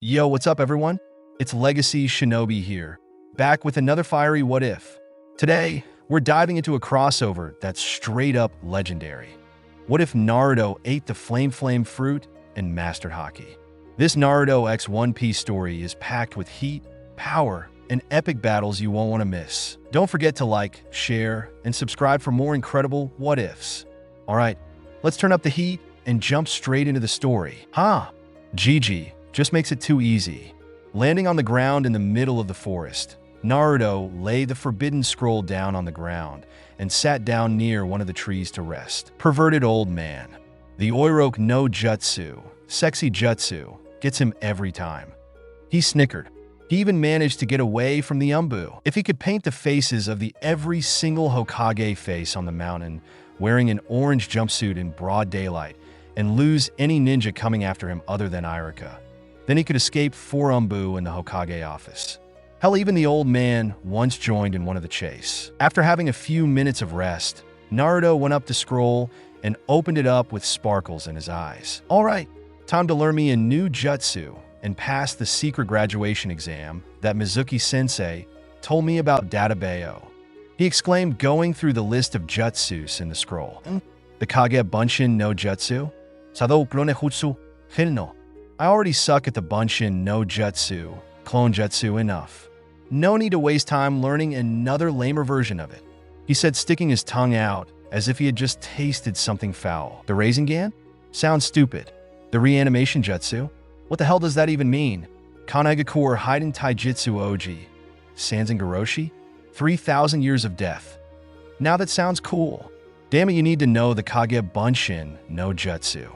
Yo, what's up, everyone? It's Legacy Shinobi here, back with another fiery What If. Today, we're diving into a crossover that's straight up legendary. What if Naruto ate the flame fruit and mastered Haki? This Naruto x One Piece story is packed with heat, power, and epic battles you won't want to miss. Don't forget to like, share, and subscribe for more incredible What Ifs. Alright, let's turn up the heat and jump straight into the story. GG just makes it too easy. Landing on the ground in the middle of the forest, Naruto laid the forbidden scroll down on the ground and sat down near one of the trees to rest. Perverted old man. The Oiroke no Jutsu, sexy jutsu, gets him every time. He snickered. He even managed to get away from the Umbu. If he could paint the faces of every single Hokage face on the mountain, wearing an orange jumpsuit in broad daylight, and lose any ninja coming after him other than Iruka, then he could escape 4 Umbu in the Hokage office. Hell, even the old man once joined in one of the chase. After having a few minutes of rest, Naruto went up to scroll and opened it up with sparkles in his eyes. Alright, time to learn me a new jutsu and pass the secret graduation exam that Mizuki sensei told me about Databeo. He exclaimed, going through the list of jutsus in the scroll. The Kage Bunshin no Jutsu? Sado Krone Jutsu? Hinno. I already suck at the Bunshin no Jutsu, clone jutsu enough. No need to waste time learning another lamer version of it, he said, sticking his tongue out as if he had just tasted something foul. The Rasengan? Sounds stupid. The reanimation jutsu? What the hell does that even mean? Kanagakur Haiden Taijutsu Oji. Sanzangaroshi? 3,000 years of death. Now that sounds cool. Damn it, you need to know the Kage Bunshin no Jutsu.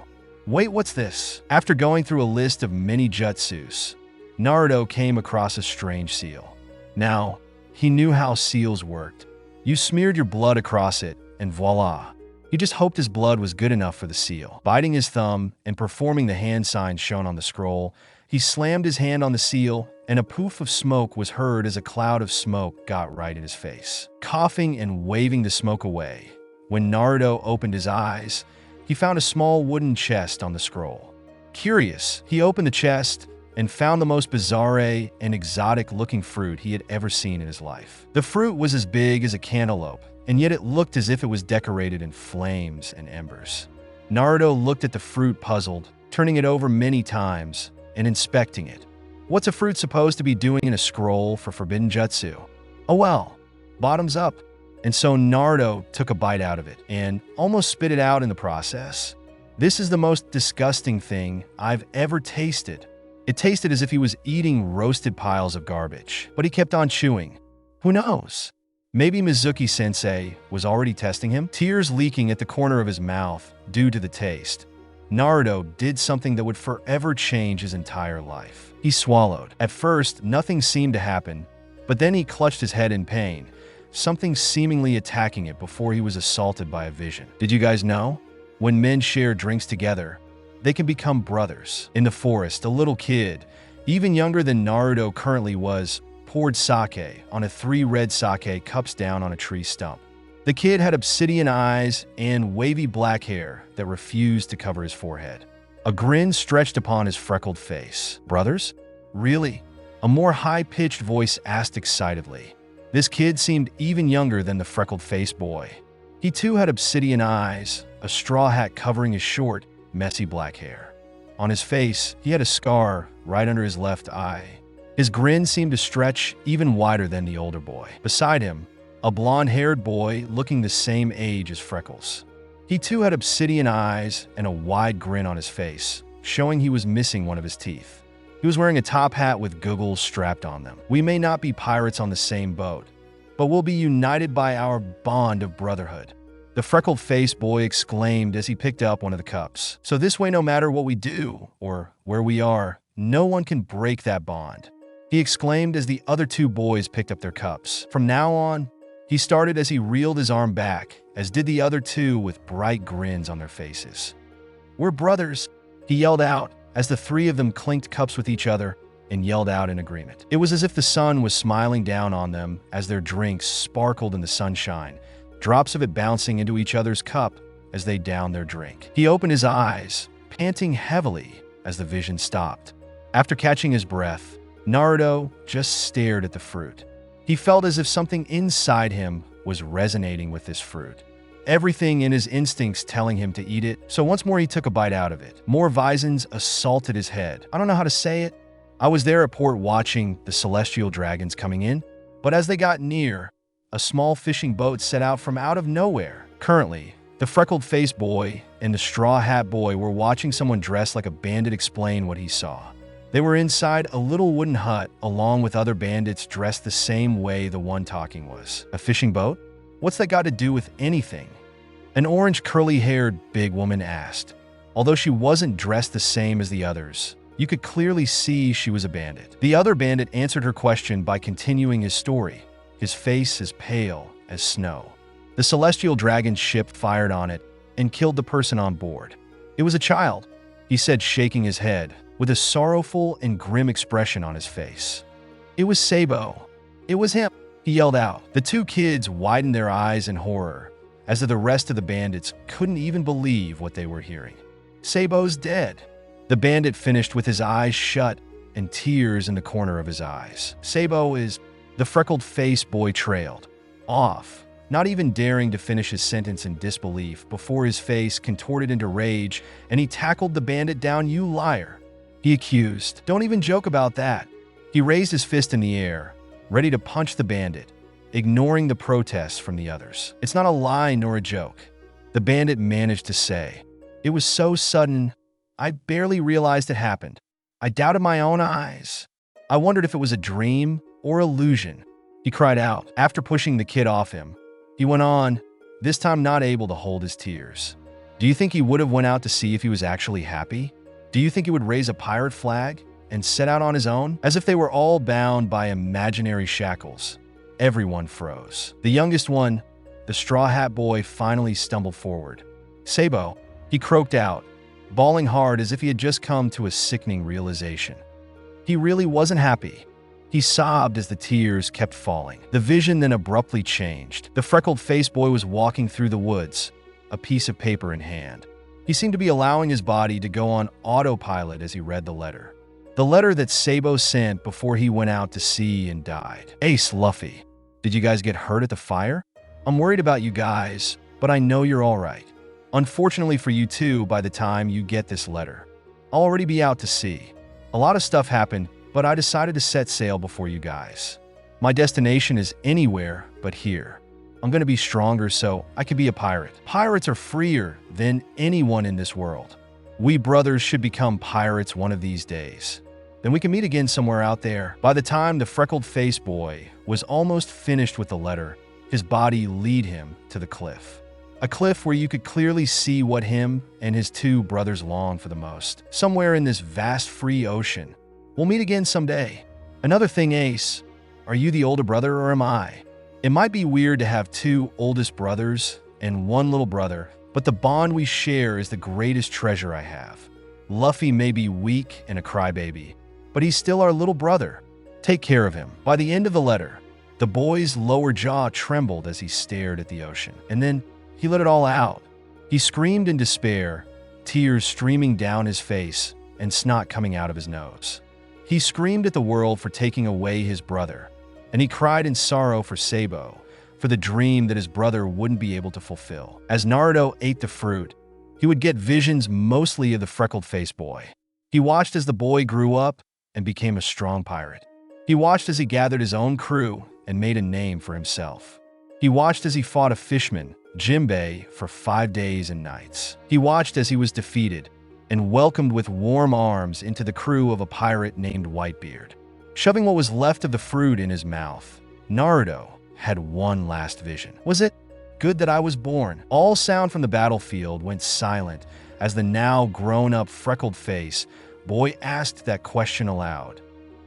Wait, what's this? After going through a list of many jutsus, Naruto came across a strange seal. Now, he knew how seals worked. You smeared your blood across it, and voila. He just hoped his blood was good enough for the seal. Biting his thumb and performing the hand sign shown on the scroll, he slammed his hand on the seal, and a poof of smoke was heard as a cloud of smoke got right in his face. Coughing and waving the smoke away, when Naruto opened his eyes, he found a small wooden chest on the scroll. Curious, he opened the chest and found the most bizarre and exotic-looking fruit he had ever seen in his life. The fruit was as big as a cantaloupe, and yet it looked as if it was decorated in flames and embers. Naruto looked at the fruit puzzled, turning it over many times and inspecting it. What's a fruit supposed to be doing in a scroll for forbidden jutsu? Oh well, bottoms up. And so Naruto took a bite out of it and almost spit it out in the process. This is the most disgusting thing I've ever tasted. It tasted as if he was eating roasted piles of garbage, but he kept on chewing. Who knows? Maybe Mizuki-sensei was already testing him? Tears leaking at the corner of his mouth due to the taste, Naruto did something that would forever change his entire life. He swallowed. At first, nothing seemed to happen, but then he clutched his head in pain, something seemingly attacking it before he was assaulted by a vision. Did you guys know? When men share drinks together, they can become brothers. In the forest, a little kid, even younger than Naruto currently was, poured sake on 3 red sake cups down on a tree stump. The kid had obsidian eyes and wavy black hair that refused to cover his forehead. A grin stretched upon his freckled face. Brothers? Really? A more high-pitched voice asked excitedly. This kid seemed even younger than the freckled-faced boy. He too had obsidian eyes, a straw hat covering his short, messy black hair. On his face, he had a scar right under his left eye. His grin seemed to stretch even wider than the older boy. Beside him, a blonde-haired boy looking the same age as Freckles. He too had obsidian eyes and a wide grin on his face, showing he was missing one of his teeth. He was wearing a top hat with goggles strapped on them. We may not be pirates on the same boat, but we'll be united by our bond of brotherhood, the freckled-faced boy exclaimed as he picked up one of the cups. So this way, no matter what we do or where we are, no one can break that bond, he exclaimed as the other 2 boys picked up their cups. From now on, he started as he reeled his arm back, as did the other 2 with bright grins on their faces. We're brothers, he yelled out, as the 3 of them clinked cups with each other and yelled out in agreement. It was as if the sun was smiling down on them as their drinks sparkled in the sunshine, drops of it bouncing into each other's cup as they downed their drink. He opened his eyes, panting heavily as the vision stopped. After catching his breath, Naruto just stared at the fruit. He felt as if something inside him was resonating with this fruit. Everything in his instincts telling him to eat it, so once more he took a bite out of it. More visons assaulted his head. I don't know how to say it. I was there at port watching the celestial dragons coming in, but as they got near, a small fishing boat set out from out of nowhere. Currently, the freckled-faced boy and the straw hat boy were watching someone dressed like a bandit explain what he saw. They were inside a little wooden hut along with other bandits dressed the same way the one talking was. A fishing boat? What's that got to do with anything? An orange curly-haired big woman asked. Although she wasn't dressed the same as the others, you could clearly see she was a bandit. The other bandit answered her question by continuing his story, his face as pale as snow. The celestial dragon ship fired on it and killed the person on board. It was a child, he said, shaking his head, with a sorrowful and grim expression on his face. It was Sabo. It was him, he yelled out. The two kids widened their eyes in horror, as the rest of the bandits couldn't even believe what they were hearing. Sabo's dead. The bandit finished with his eyes shut and tears in the corner of his eyes. Sabo is... The freckled-faced boy trailed off, not even daring to finish his sentence in disbelief before his face contorted into rage and he tackled the bandit down. You liar, he accused. Don't even joke about that. He raised his fist in the air, ready to punch the bandit, ignoring the protests from the others. It's not a lie nor a joke, the bandit managed to say. It was so sudden, I barely realized it happened. I doubted my own eyes. I wondered if it was a dream or illusion, he cried out. After pushing the kid off him, he went on, this time not able to hold his tears. Do you think he would have went out to see if he was actually happy? Do you think he would raise a pirate flag and set out on his own? As if they were all bound by imaginary shackles. Everyone froze. The youngest one, the straw hat boy, finally stumbled forward. Sabo, he croaked out, bawling hard as if he had just come to a sickening realization. He really wasn't happy. He sobbed as the tears kept falling. The vision then abruptly changed. The freckled-faced boy was walking through the woods, a piece of paper in hand. He seemed to be allowing his body to go on autopilot as he read the letter. The letter that Sabo sent before he went out to sea and died. Ace, Luffy, did you guys get hurt at the fire? I'm worried about you guys, but I know you're all right. Unfortunately for you too, by the time you get this letter, I'll already be out to sea. A lot of stuff happened, but I decided to set sail before you guys. My destination is anywhere but here. I'm going to be stronger so I can be a pirate. Pirates are freer than anyone in this world. We brothers should become pirates one of these days. Then we can meet again somewhere out there. By the time the freckled-faced boy was almost finished with the letter, his body led him to the cliff. A cliff where you could clearly see what him and his two brothers longed for the most. Somewhere in this vast free ocean. We'll meet again someday. Another thing, Ace, are you the older brother or am I? It might be weird to have two oldest brothers and one little brother, but the bond we share is the greatest treasure I have. Luffy may be weak and a crybaby, but he's still our little brother. Take care of him. By the end of the letter, the boy's lower jaw trembled as he stared at the ocean. And then he let it all out. He screamed in despair, tears streaming down his face and snot coming out of his nose. He screamed at the world for taking away his brother, and he cried in sorrow for Sabo, for the dream that his brother wouldn't be able to fulfill. As Naruto ate the fruit, he would get visions mostly of the freckled-faced boy. He watched as the boy grew up and became a strong pirate. He watched as he gathered his own crew and made a name for himself. He watched as he fought a fishman, Jinbei, for 5 days and nights. He watched as he was defeated and welcomed with warm arms into the crew of a pirate named Whitebeard. Shoving what was left of the fruit in his mouth, Naruto had one last vision. Was it good that I was born? All sound from the battlefield went silent as the now grown-up freckled face boy asked that question aloud,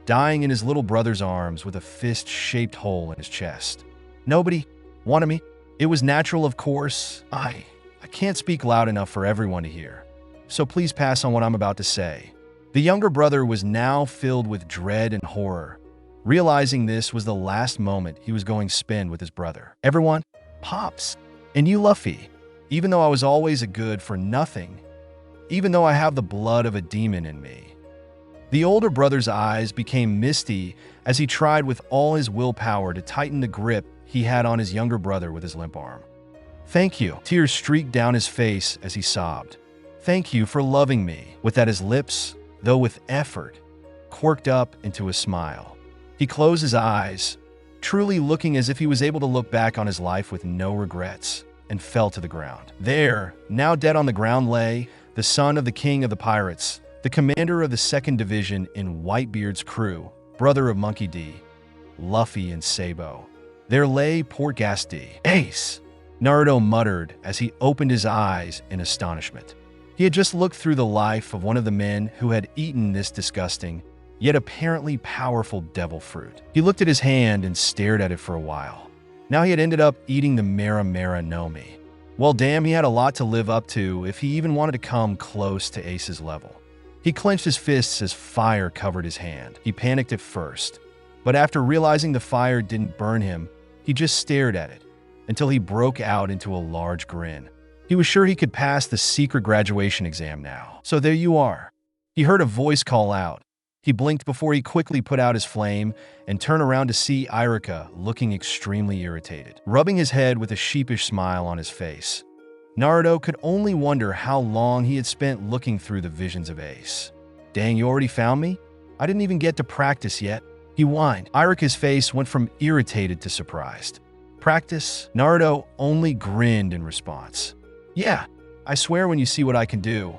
dying in his little brother's arms with a fist-shaped hole in his chest. Nobody wanted me. It was natural, of course. I can't speak loud enough for everyone to hear, so please pass on what I'm about to say. The younger brother was now filled with dread and horror, realizing this was the last moment he was going to spend with his brother. Everyone, Pops, and you, Luffy, even though I was always a good for nothing, even though I have the blood of a demon in me, The older brother's eyes became misty as he tried with all his willpower to tighten the grip he had on his younger brother with his limp arm. "Thank you." Tears streaked down his face as he sobbed. "Thank you for loving me." With that, his lips, though with effort, quirked up into a smile. He closed his eyes, truly looking as if he was able to look back on his life with no regrets, and fell to the ground. There, now dead on the ground, lay the son of the king of the pirates, the commander of the 2nd Division in Whitebeard's crew, brother of Monkey D, Luffy, and Sabo. There lay poor Gasti. "Ace!" Naruto muttered as he opened his eyes in astonishment. He had just looked through the life of one of the men who had eaten this disgusting, yet apparently powerful devil fruit. He looked at his hand and stared at it for a while. Now he had ended up eating the Mera Mera no Mi. Well, damn, he had a lot to live up to if he even wanted to come close to Ace's level. He clenched his fists as fire covered his hand. He panicked at first, but after realizing the fire didn't burn him, he just stared at it until he broke out into a large grin. He was sure he could pass the secret graduation exam now. "So there you are." He heard a voice call out. He blinked before he quickly put out his flame and turned around to see Iruka looking extremely irritated, rubbing his head with a sheepish smile on his face. Naruto could only wonder how long he had spent looking through the visions of Ace. "Dang, you already found me? I didn't even get to practice yet," he whined. Iruka's face went from irritated to surprised. "Practice?" Naruto only grinned in response. "Yeah, I swear when you see what I can do,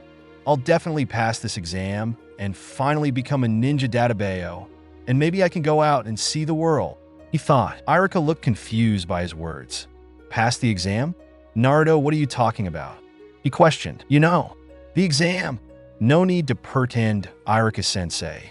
I'll definitely pass this exam and finally become a ninja databeo, and maybe I can go out and see the world," he thought. Iruka looked confused by his words. "Pass the exam? Naruto, what are you talking about?" he questioned. "You know, the exam." "No need to pretend, Iruka-sensei.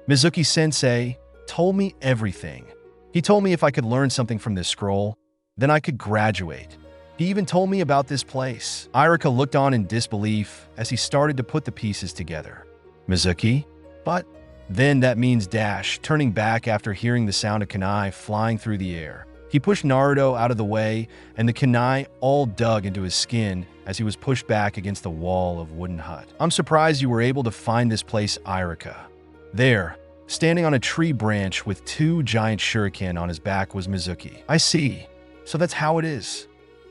Mizuki-sensei told me everything. He told me if I could learn something from this scroll, then I could graduate. He even told me about this place." Iruka looked on in disbelief as he started to put the pieces together. "Mizuki? But then that means dash," turning back after hearing the sound of kunai flying through the air. He pushed Naruto out of the way, and the kunai all dug into his skin as he was pushed back against the wall of wooden hut. "I'm surprised you were able to find this place, Iruka." There, standing on a tree branch with 2 giant shuriken on his back, was Mizuki. "I see. So that's how it is,"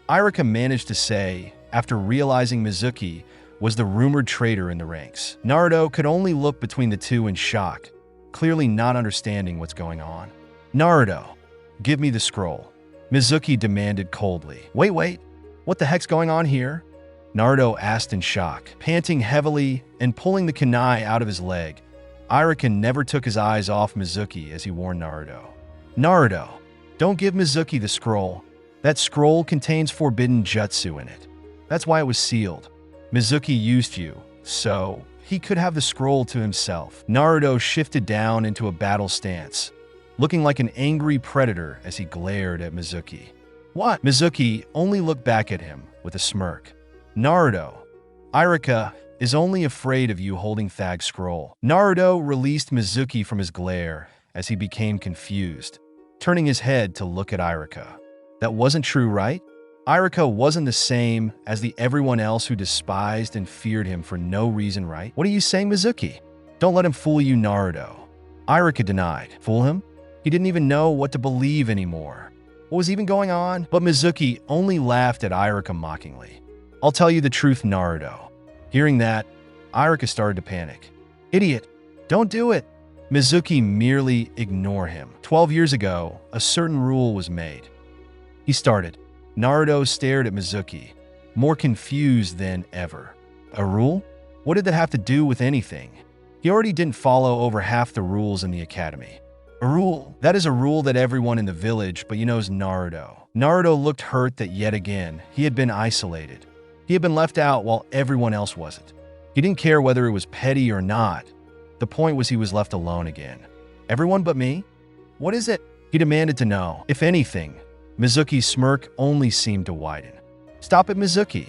Iruka managed to say after realizing Mizuki was the rumored traitor in the ranks. Naruto could only look between the two in shock, clearly not understanding what's going on. "Naruto, give me the scroll," Mizuki demanded coldly. Wait, what the heck's going on here?" Naruto asked in shock. Panting heavily and pulling the kunai out of his leg, Iruka never took his eyes off Mizuki as he warned Naruto. "Naruto, don't give Mizuki the scroll. That scroll contains forbidden jutsu in it. That's why it was sealed. Mizuki used you, so he could have the scroll to himself." Naruto shifted down into a battle stance, looking like an angry predator as he glared at Mizuki. "What?" Mizuki only looked back at him with a smirk. "Naruto, Iruka is only afraid of you holding Thag's scroll." Naruto released Mizuki from his glare as he became confused, turning his head to look at Iruka. "That wasn't true, right?" Iruka wasn't the same as the everyone else who despised and feared him for no reason, right? "What are you saying, Mizuki? Don't let him fool you, Naruto." Iruka denied. Fool him? He didn't even know what to believe anymore. What was even going on? But Mizuki only laughed at Iruka mockingly. "I'll tell you the truth, Naruto." Hearing that, Iruka started to panic. "Idiot, don't do it." Mizuki merely ignored him. 12 years ago, a certain rule was made. He started. Naruto stared at Mizuki, more confused than ever. "A rule? What did that have to do with anything? He already didn't follow over half the rules in the academy." "A rule? That is a rule that everyone in the village but knows Naruto." Naruto looked hurt that yet again he had been isolated. He had been left out while everyone else wasn't. He didn't care whether it was petty or not. The point was he was left alone again. "Everyone but me? What is it?" he demanded to know. If anything, Mizuki's smirk only seemed to widen. "Stop it, Mizuki,"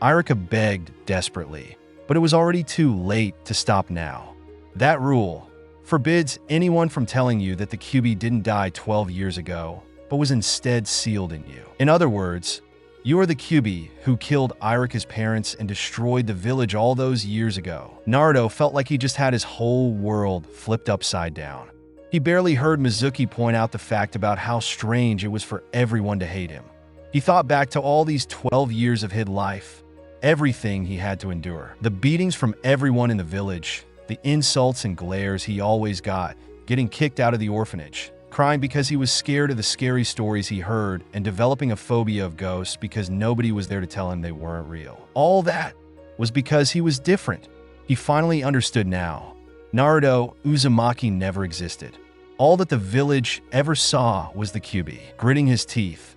Iruka begged desperately, but it was already too late to stop now. "That rule forbids anyone from telling you that the Kyuubi didn't die 12 years ago, but was instead sealed in you. In other words, You are the Kyuubi who killed Iruka's parents and destroyed the village all those years ago. Naruto felt like he just had his whole world flipped upside down. He barely heard Mizuki point out the fact about how strange it was for everyone to hate him. He thought back to all these 12 years of his life, everything he had to endure. The beatings from everyone in the village, the insults and glares he always got, getting kicked out of the orphanage, crying because he was scared of the scary stories he heard, and developing a phobia of ghosts because nobody was there to tell him they weren't real. All that was because he was different. He finally understood now. Naruto Uzumaki never existed. All that the village ever saw was the Kyuubi, gritting his teeth.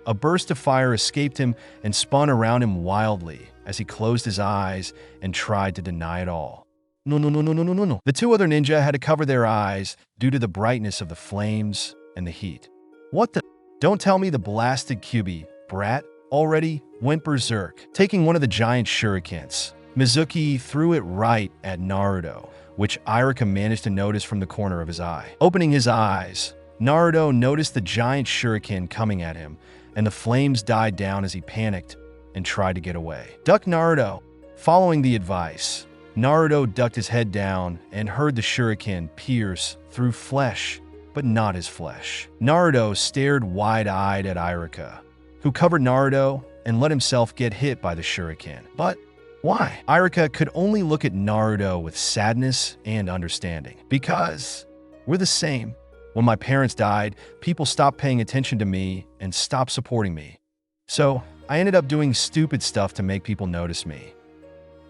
A burst of fire escaped him and spun around him wildly as he closed his eyes and tried to deny it all. No. The two other ninja had to cover their eyes due to the brightness of the flames and the heat. What the? Don't tell me the blasted Kyuubi, brat, already went berserk, taking one of the giant shurikens. Mizuki threw it right at Naruto, which Iruka managed to notice from the corner of his eye. Opening his eyes, Naruto noticed the giant shuriken coming at him, and the flames died down as he panicked and tried to get away. Duck Naruto. Following the advice, Naruto ducked his head down and heard the shuriken pierce through flesh, but not his flesh. Naruto stared wide-eyed at Iruka, who covered Naruto and let himself get hit by the shuriken. But why? Iruka could only look at Naruto with sadness and understanding. Because we're the same. When my parents died, people stopped paying attention to me and stopped supporting me. So I ended up doing stupid stuff to make people notice me.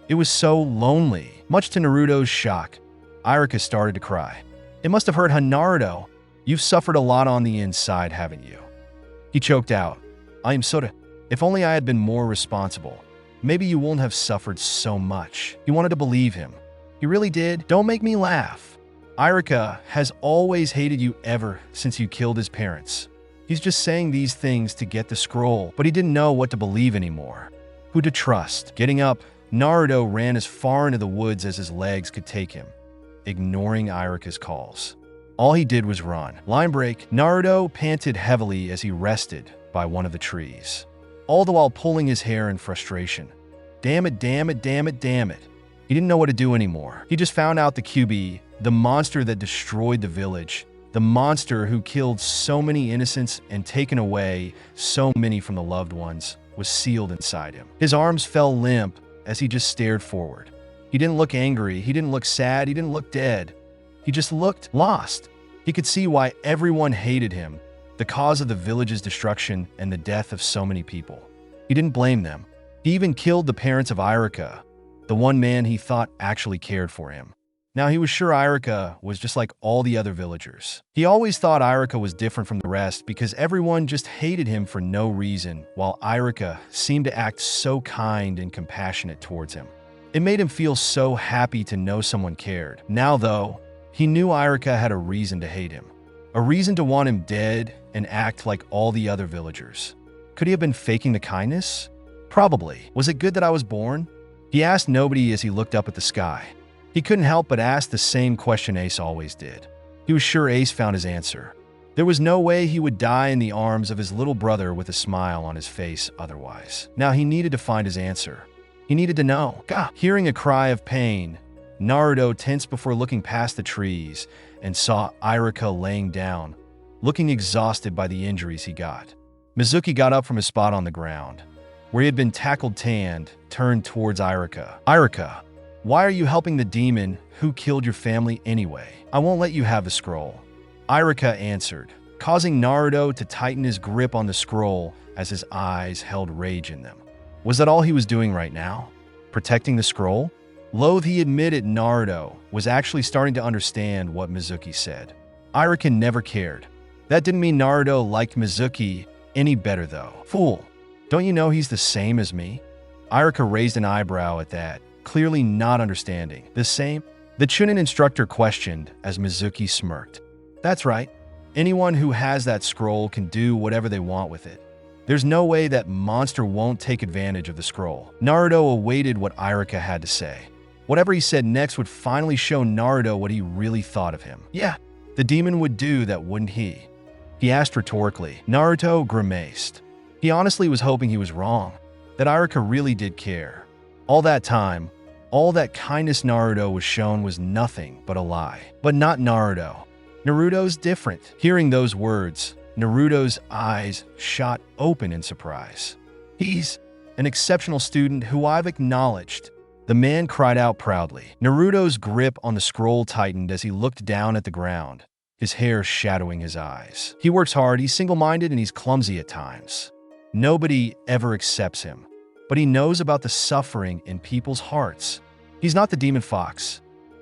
It was so lonely. Much to Naruto's shock, Iruka started to cry. It must have hurt Naruto. You've suffered a lot on the inside, haven't you? He choked out. I am sorry. If only I had been more responsible. Maybe you won't have suffered so much. He wanted to believe him. He really did. Don't make me laugh. Iruka has always hated you ever since you killed his parents. He's just saying these things to get the scroll, but he didn't know what to believe anymore. Who to trust? Getting up, Naruto ran as far into the woods as his legs could take him, ignoring Iruka's calls. All he did was run. Line break, Naruto panted heavily as he rested by one of the trees, all the while pulling his hair in frustration. Damn it. He didn't know what to do anymore. He just found out the Kyuubi, the monster that destroyed the village, the monster who killed so many innocents and taken away so many from the loved ones, was sealed inside him. His arms fell limp as he just stared forward. He didn't look angry, he didn't look sad, he didn't look dead. He just looked lost. He could see why everyone hated him, the cause of the village's destruction and the death of so many people. He didn't blame them. He even killed the parents of Iruka, the one man he thought actually cared for him. Now he was sure Iruka was just like all the other villagers. He always thought Iruka was different from the rest because everyone just hated him for no reason, while Iruka seemed to act so kind and compassionate towards him. It made him feel so happy to know someone cared. Now though, he knew Iruka had a reason to hate him. A reason to want him dead and act like all the other villagers. Could he have been faking the kindness? Probably. Was it good that I was born? He asked nobody as he looked up at the sky. He couldn't help but ask the same question Ace always did. He was sure Ace found his answer. There was no way he would die in the arms of his little brother with a smile on his face otherwise. Now he needed to find his answer. He needed to know. Gah! Hearing a cry of pain, Naruto tensed before looking past the trees and saw Iruka laying down, looking exhausted by the injuries he got. Mizuki got up from his spot on the ground, where he had been tackled turned towards Iruka. Iruka, why are you helping the demon who killed your family anyway? I won't let you have the scroll. Iruka answered, causing Naruto to tighten his grip on the scroll as his eyes held rage in them. Was that all he was doing right now? Protecting the scroll? Loath he admitted Naruto was actually starting to understand what Mizuki said. Iruka never cared. That didn't mean Naruto liked Mizuki any better though. Fool, don't you know he's the same as me? Iruka raised an eyebrow at that, clearly not understanding. The same? The Chunin instructor questioned as Mizuki smirked. That's right. Anyone who has that scroll can do whatever they want with it. There's no way that monster won't take advantage of the scroll. Naruto awaited what Iruka had to say. Whatever he said next would finally show Naruto what he really thought of him. Yeah, the demon would do that, wouldn't he? He asked rhetorically. Naruto grimaced. He honestly was hoping he was wrong, that Iruka really did care. All that time, all that kindness Naruto was shown was nothing but a lie. But not Naruto. Naruto's different. Hearing those words, Naruto's eyes shot open in surprise. He's an exceptional student who I've acknowledged. The man cried out proudly. Naruto's grip on the scroll tightened as he looked down at the ground, his hair shadowing his eyes. He works hard, he's single-minded, and he's clumsy at times. Nobody ever accepts him, but he knows about the suffering in people's hearts. He's not the demon fox.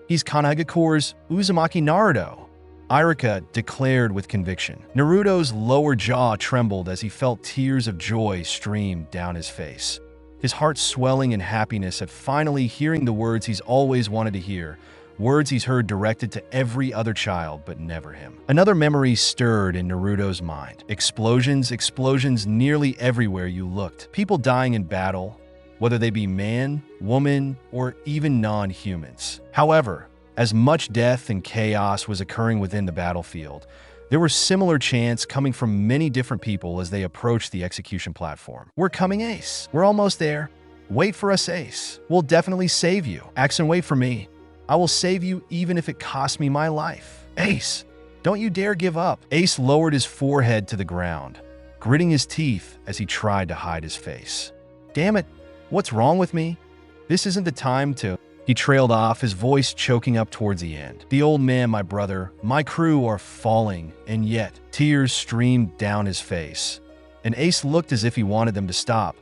He's Kanagakure's Uzumaki Naruto. Iruka declared with conviction. Naruto's lower jaw trembled as he felt tears of joy stream down his face, his heart swelling in happiness at finally hearing the words he's always wanted to hear, words he's heard directed to every other child but never him. Another memory stirred in Naruto's mind. Explosions nearly everywhere you looked. People dying in battle, whether they be man, woman, or even non-humans. However, as much death and chaos was occurring within the battlefield, there were similar chants coming from many different people as they approached the execution platform. "We're coming, Ace. We're almost there. Wait for us, Ace. We'll definitely save you. Axon, wait for me. I will save you even if it costs me my life. Ace, don't you dare give up." Ace lowered his forehead to the ground, gritting his teeth as he tried to hide his face. "Damn it, what's wrong with me? This isn't the time to..." He trailed off, his voice choking up towards the end. "The old man, my brother, my crew are falling," and yet tears streamed down his face. And Ace looked as if he wanted them to stop,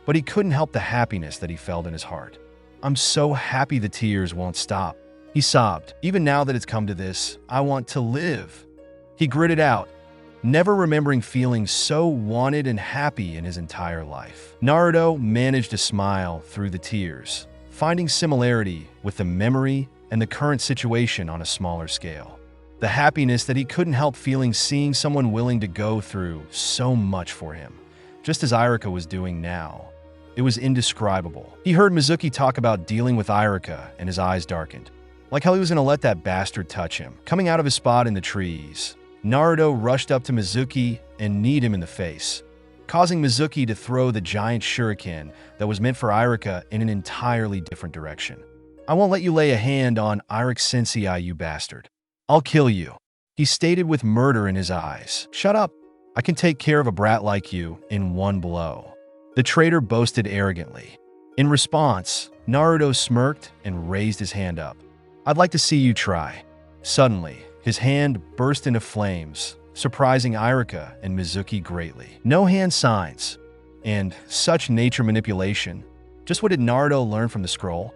but he couldn't help the happiness that he felt in his heart. "I'm so happy the tears won't stop," he sobbed. "Even now that it's come to this, I want to live." He gritted out, never remembering feeling so wanted and happy in his entire life. Naruto managed to smile through the tears, finding similarity with the memory and the current situation on a smaller scale. The happiness that he couldn't help feeling seeing someone willing to go through so much for him, just as Iruka was doing now. It was indescribable. He heard Mizuki talk about dealing with Iruka, and his eyes darkened, like how he was going to let that bastard touch him. Coming out of his spot in the trees, Naruto rushed up to Mizuki and kneed him in the face, causing Mizuki to throw the giant shuriken that was meant for Iruka in an entirely different direction. "I won't let you lay a hand on Iruka Sensei, you bastard. I'll kill you," he stated with murder in his eyes. "Shut up. I can take care of a brat like you in one blow," the traitor boasted arrogantly. In response, Naruto smirked and raised his hand up. "I'd like to see you try." Suddenly, his hand burst into flames, surprising Iruka and Mizuki greatly. No hand signs, and such nature manipulation. Just what did Naruto learn from the scroll?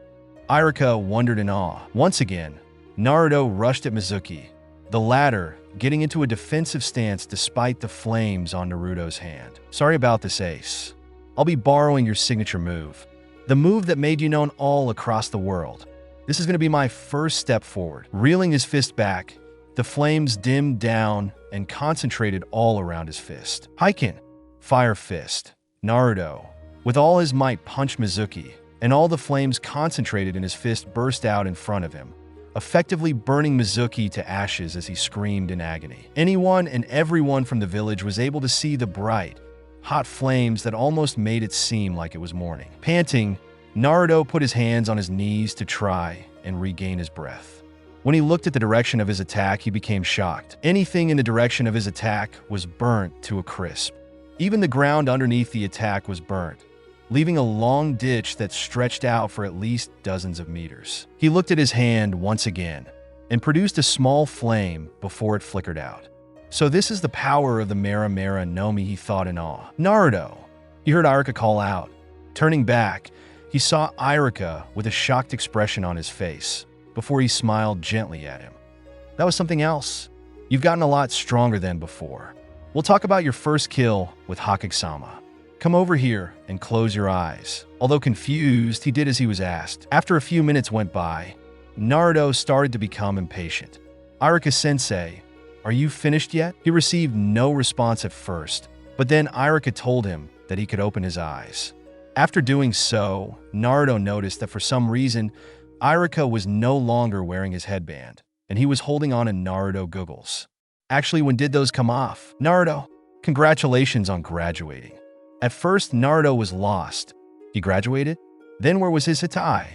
Iruka wondered in awe. Once again, Naruto rushed at Mizuki, the latter getting into a defensive stance despite the flames on Naruto's hand. "Sorry about this, Ace. I'll be borrowing your signature move, the move that made you known all across the world. This is going to be my first step forward." Reeling his fist back, the flames dimmed down and concentrated all around his fist. Heiken, Fire Fist. Naruto, with all his might, punched Mizuki, and all the flames concentrated in his fist burst out in front of him, effectively burning Mizuki to ashes as he screamed in agony. Anyone and everyone from the village was able to see the bright, hot flames that almost made it seem like it was morning. Panting, Naruto put his hands on his knees to try and regain his breath. When he looked at the direction of his attack, he became shocked. Anything in the direction of his attack was burnt to a crisp. Even the ground underneath the attack was burnt, leaving a long ditch that stretched out for at least dozens of meters. He looked at his hand once again and produced a small flame before it flickered out. So this is the power of the Mera Mera Nomi, he thought in awe. "Naruto!" He heard Iruka call out. Turning back, he saw Iruka with a shocked expression on his face, before he smiled gently at him. "That was something else. You've gotten a lot stronger than before. We'll talk about your first kill with Hokage-sama. Come over here and close your eyes." Although confused, he did as he was asked. After a few minutes went by, Naruto started to become impatient. "Iruka-sensei, are you finished yet?" He received no response at first, but then Iruka told him that he could open his eyes. After doing so, Naruto noticed that for some reason, Iruka was no longer wearing his headband, and he was holding on to Naruto goggles. "Actually, when did those come off?" "Naruto, congratulations on graduating. At first, Naruto was lost. He graduated? Then where was his Hitai?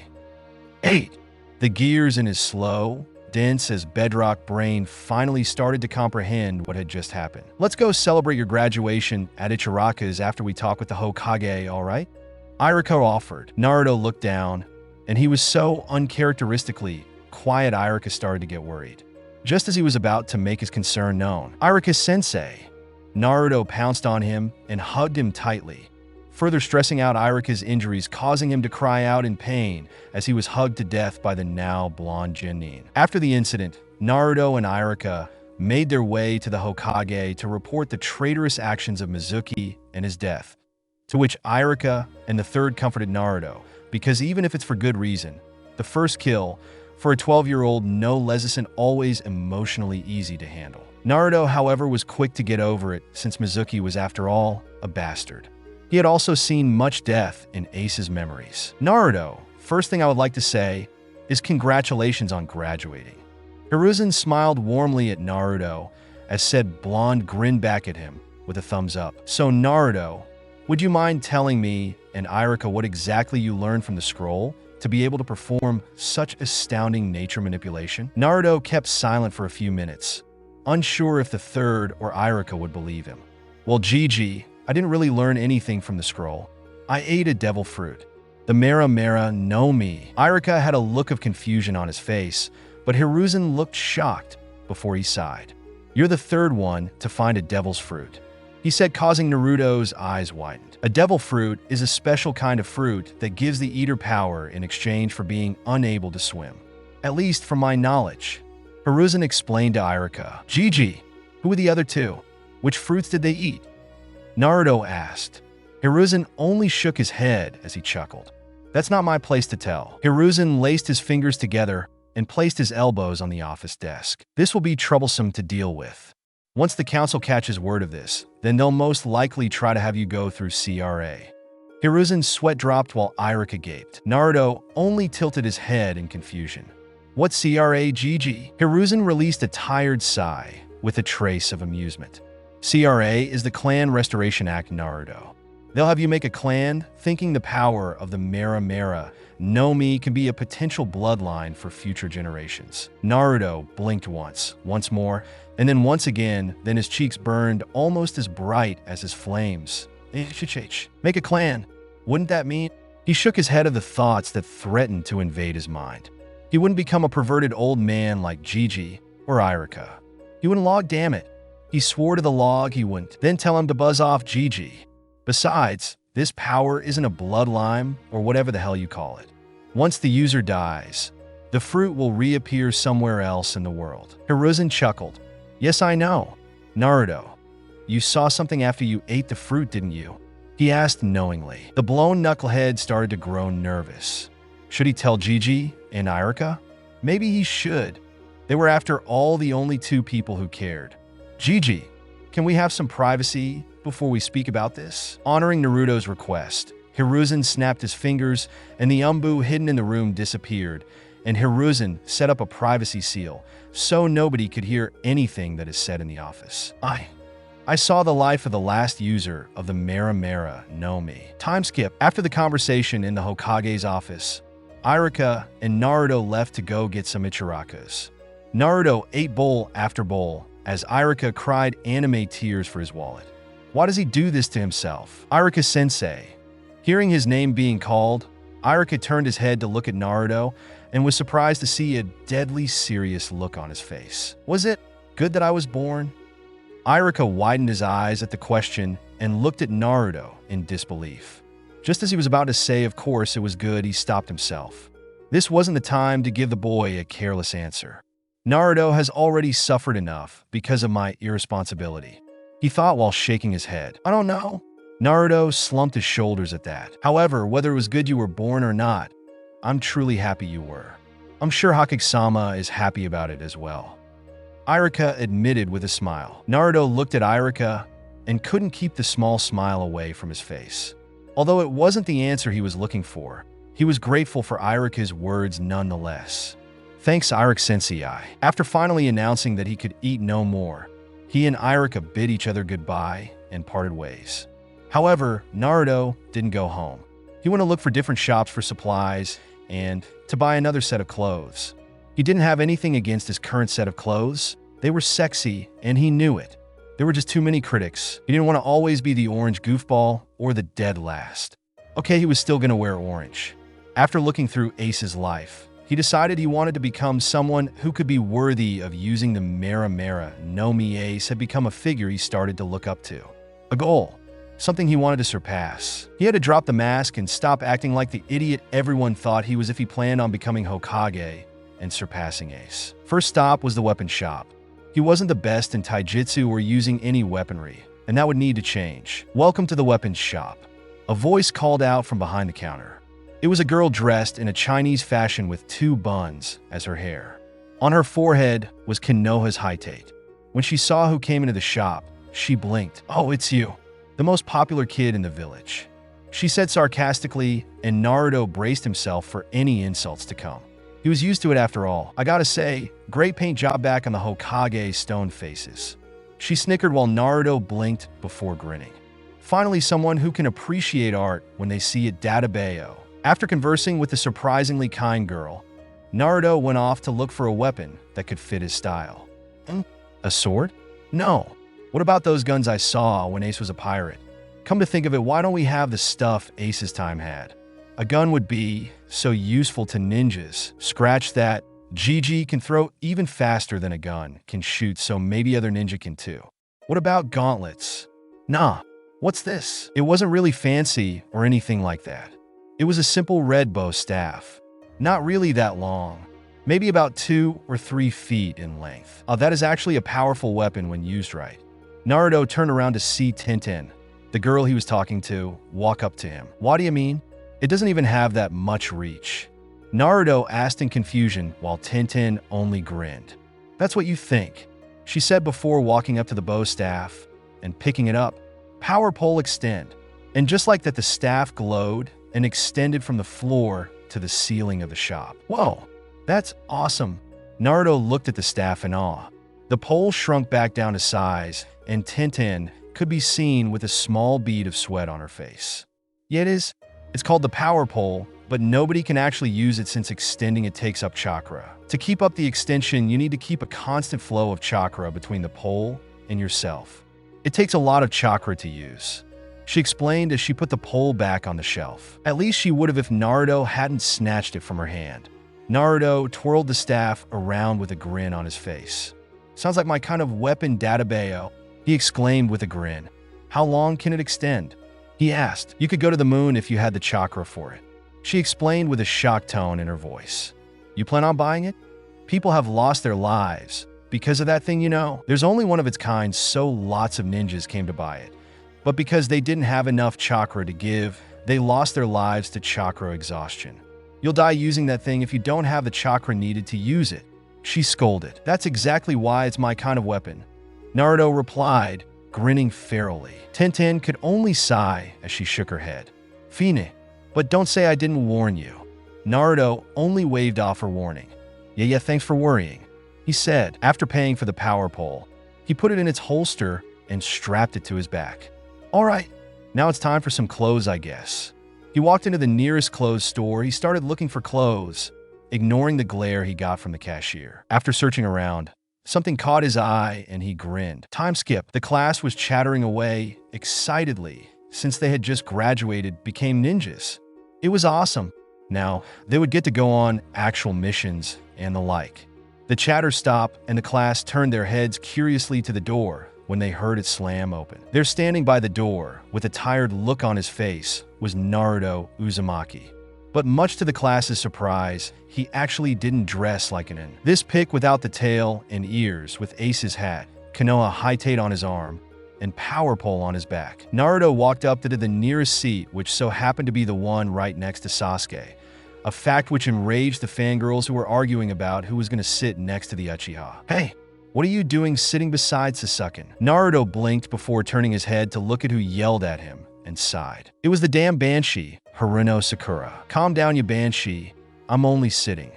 8. The gears in his slow, dense as bedrock brain finally started to comprehend what had just happened. Let's go celebrate your graduation at Ichiraka's after we talk with the Hokage, alright? Iruka offered. Naruto looked down, and he was so uncharacteristically quiet Iruka started to get worried. Just as he was about to make his concern known, Iruka-sensei, Naruto pounced on him and hugged him tightly, further stressing out Iruka's injuries, causing him to cry out in pain as he was hugged to death by the now blonde Genin. After the incident, Naruto and Iruka made their way to the Hokage to report the traitorous actions of Mizuki and his death, to which Iruka and the third comforted Naruto, because even if it's for good reason, the first kill, for a 12-year-old, no less isn't always emotionally easy to handle. Naruto, however, was quick to get over it since Mizuki was, after all, a bastard. He had also seen much death in Ace's memories. Naruto, first thing I would like to say is congratulations on graduating. Hiruzen smiled warmly at Naruto as said blonde grinned back at him with a thumbs up. So Naruto, would you mind telling me and Iruka what exactly you learned from the scroll to be able to perform such astounding nature manipulation? Naruto kept silent for a few minutes, unsure if the third or Iruka would believe him. Well, Gigi, I didn't really learn anything from the scroll. I ate a devil fruit. The Mera no Mi. Iruka had a look of confusion on his face, but Hiruzen looked shocked before he sighed. You're the third one to find a devil's fruit, he said, causing Naruto's eyes widened. A devil fruit is a special kind of fruit that gives the eater power in exchange for being unable to swim. At least from my knowledge. Hiruzen explained to Iruka. Gigi, who were the other two? Which fruits did they eat? Naruto asked. Hiruzen only shook his head as he chuckled. That's not my place to tell. Hiruzen laced his fingers together and placed his elbows on the office desk. This will be troublesome to deal with. Once the council catches word of this, then they'll most likely try to have you go through CRA. Hiruzen's sweat dropped while Iruka gaped. Naruto only tilted his head in confusion. What CRA, Gigi? Hiruzen released a tired sigh with a trace of amusement. CRA is the Clan Restoration Act, Naruto. They'll have you make a clan, thinking the power of the Mera no Mi can be a potential bloodline for future generations. Naruto blinked once more, and then once again, then his cheeks burned almost as bright as his flames. Make a clan. Wouldn't that mean? He shook his head at the thoughts that threatened to invade his mind. He wouldn't become a perverted old man like Gigi or Iruka. He wouldn't log, damn it. He swore to the log he wouldn't, then tell him to buzz off Gigi. Besides, this power isn't a bloodline or whatever the hell you call it. Once the user dies, the fruit will reappear somewhere else in the world. Hiruzen chuckled. Yes, I know. Naruto, you saw something after you ate the fruit, didn't you? He asked knowingly. The blown knucklehead started to grow nervous. Should he tell Gigi and Iruka? Maybe he should. They were, after all, the only two people who cared. Gigi, can we have some privacy before we speak about this? Honoring Naruto's request, Hiruzen snapped his fingers and the umbu hidden in the room disappeared, and Hiruzen set up a privacy seal so nobody could hear anything that is said in the office. I saw the life of the last user of the Mera no Mi. Time skip. After the conversation in the Hokage's office, Iruka and Naruto left to go get some Ichirakas. Naruto ate bowl after bowl as Iruka cried anime tears for his wallet. Why does he do this to himself? Iruka-sensei. Hearing his name being called, Iruka turned his head to look at Naruto and was surprised to see a deadly serious look on his face. Was it good that I was born? Iruka widened his eyes at the question and looked at Naruto in disbelief. Just as he was about to say, of course it was good, he stopped himself. This wasn't the time to give the boy a careless answer. Naruto has already suffered enough because of my irresponsibility, he thought while shaking his head. I don't know. Naruto slumped his shoulders at that. However, whether it was good you were born or not, I'm truly happy you were. I'm sure Hokage-sama is happy about it as well. Iruka admitted with a smile. Naruto looked at Iruka and couldn't keep the small smile away from his face. Although it wasn't the answer he was looking for, he was grateful for Iruka's words nonetheless. Thanks, Iruka-sensei. After finally announcing that he could eat no more, he and Iruka bid each other goodbye and parted ways. However, Naruto didn't go home. He went to look for different shops for supplies and to buy another set of clothes. He didn't have anything against his current set of clothes. They were sexy, and he knew it. There were just too many critics. He didn't want to always be the orange goofball or the dead last. Okay, he was still going to wear orange. After looking through Ace's life, he decided he wanted to become someone who could be worthy of using the Mera Mera no Mi. Ace had become a figure he started to look up to. A goal. Something he wanted to surpass. He had to drop the mask and stop acting like the idiot everyone thought he was if he planned on becoming Hokage and surpassing Ace. First stop was the weapon shop. He wasn't the best in taijutsu or using any weaponry, and that would need to change. Welcome to the weapons shop. A voice called out from behind the counter. It was a girl dressed in a Chinese fashion with 2 buns as her hair. On her forehead was Konoha's height. When she saw who came into the shop, she blinked. "Oh, it's you, the most popular kid in the village," she said sarcastically, and Naruto braced himself for any insults to come. He was used to it after all. "I gotta say, great paint job back on the Hokage stone faces." She snickered while Naruto blinked before grinning. Finally, someone who can appreciate art when they see it, Dadabayo. After conversing with the surprisingly kind girl, Naruto went off to look for a weapon that could fit his style. A sword? No. What about those guns I saw when Ace was a pirate? Come to think of it, why don't we have the stuff Ace's time had? A gun would be so useful to ninjas. Scratch that. GG can throw even faster than a gun can shoot, so maybe other ninja can too. What about gauntlets? Nah. What's this? It wasn't really fancy or anything like that. It was a simple red bow staff. Not really that long. Maybe about 2 or 3 feet in length. That is actually a powerful weapon when used right. Naruto turned around to see Tintin, the girl he was talking to, walk up to him. "What do you mean? It doesn't even have that much reach." Naruto asked in confusion while Tintin only grinned. "That's what you think," she said before walking up to the bow staff and picking it up. Power pole extend. And just like that, the staff glowed and extended from the floor to the ceiling of the shop. "Whoa, that's awesome." Naruto looked at the staff in awe. The pole shrunk back down to size, and Tintin could be seen with a small bead of sweat on her face. Yeah, it's called the power pole, but nobody can actually use it since extending it takes up chakra. To keep up the extension, you need to keep a constant flow of chakra between the pole and yourself. It takes a lot of chakra to use, she explained as she put the pole back on the shelf. At least she would have if Naruto hadn't snatched it from her hand. Naruto twirled the staff around with a grin on his face. "Sounds like my kind of weapon, Dadabayo," he exclaimed with a grin. "How long can it extend?" he asked. "You could go to the moon if you had the chakra for it," she explained with a shocked tone in her voice. "You plan on buying it? People have lost their lives because of that thing, you know. There's only one of its kind, so lots of ninjas came to buy it. But because they didn't have enough chakra to give, they lost their lives to chakra exhaustion. You'll die using that thing if you don't have the chakra needed to use it," she scolded. "That's exactly why it's my kind of weapon," Naruto replied, grinning ferally. Tintin could only sigh as she shook her head. "Fine, but don't say I didn't warn you." Naruto only waved off her warning. Yeah, thanks for worrying," he said. After paying for the power pole, he put it in its holster and strapped it to his back. "All right, now it's time for some clothes, I guess." He walked into the nearest clothes store. He started looking for clothes, ignoring the glare he got from the cashier. After searching around, something caught his eye and he grinned. Time skip. The class was chattering away excitedly since they had just graduated, became ninjas. It was awesome. Now, they would get to go on actual missions and the like. The chatter stopped and the class turned their heads curiously to the door when they heard it slam open. There, standing by the door with a tired look on his face, was Naruto Uzumaki. But much to the class's surprise, he actually didn't dress like an nin. This pic without the tail and ears with Ace's hat, Konoha height on his arm, and power pole on his back. Naruto walked up to the nearest seat, which so happened to be the one right next to Sasuke, a fact which enraged the fangirls who were arguing about who was going to sit next to the Uchiha. "Hey, what are you doing sitting beside Sasuke?" Naruto blinked before turning his head to look at who yelled at him and sighed. It was the damn Banshee, Haruno Sakura. "Calm down, you Banshee. I'm only sitting.